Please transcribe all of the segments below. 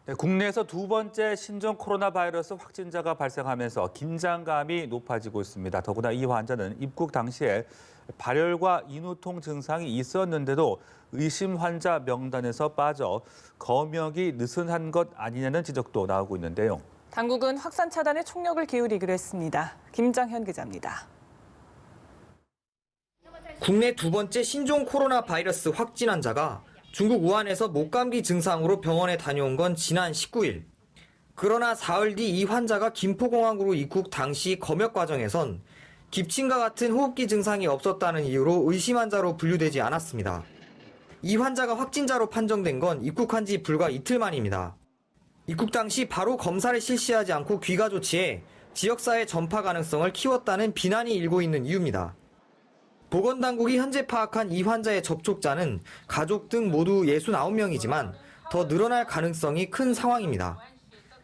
네, 국내에서 두 번째 신종 코로나 바이러스 확진자가 발생하면서 긴장감이 높아지고 있습니다. 더구나 이 환자는 입국 당시에 발열과 인후통 증상이 있었는데도 의심 환자 명단에서 빠져 검역이 느슨한 것 아니냐는 지적도 나오고 있는데요. 당국은 확산 차단에 총력을 기울이기로 했습니다. 김장현 기자입니다. 국내 두 번째 신종 코로나 바이러스 확진 환자가 중국 우한에서 목감기 증상으로 병원에 다녀온 건 지난 19일. 그러나 사흘 뒤 이 환자가 김포공항으로 입국 당시 검역 과정에선 기침과 같은 호흡기 증상이 없었다는 이유로 의심 환자로 분류되지 않았습니다. 이 환자가 확진자로 판정된 건 입국한 지 불과 이틀 만입니다. 입국 당시 바로 검사를 실시하지 않고 귀가 조치해 지역사회 전파 가능성을 키웠다는 비난이 일고 있는 이유입니다. 보건당국이 현재 파악한 이 환자의 접촉자는 가족 등 모두 69명이지만 더 늘어날 가능성이 큰 상황입니다.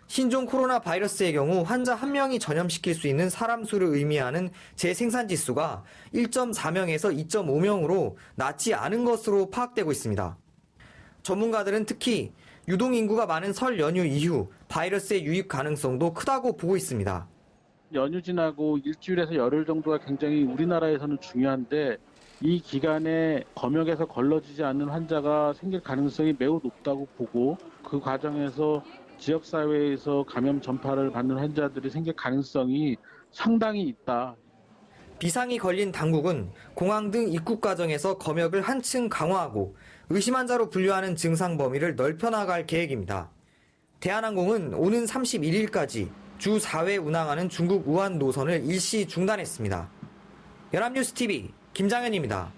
신종 코로나 바이러스의 경우 환자 1명이 전염시킬 수 있는 사람 수를 의미하는 재생산지수가 1.4명에서 2.5명으로 낮지 않은 것으로 파악되고 있습니다. 전문가들은 특히 유동인구가 많은 설 연휴 이후 바이러스의 유입 가능성도 크다고 보고 있습니다. 연휴 지나고 일주일에서 열흘 정도가 굉장히 우리나라에서는 중요한데 이 기간에 검역에서 걸러지지 않는 환자가 생길 가능성이 매우 높다고 보고 그 과정에서 지역사회에서 감염 전파를 받는 환자들이 생길 가능성이 상당히 있다. 비상이 걸린 당국은 공항 등 입국 과정에서 검역을 한층 강화하고 의심 환자로 분류하는 증상 범위를 넓혀나갈 계획입니다. 대한항공은 오는 31일까지 주 4회 운항하는 중국 우한 노선을 일시 중단했습니다. 연합뉴스 TV 김장현입니다.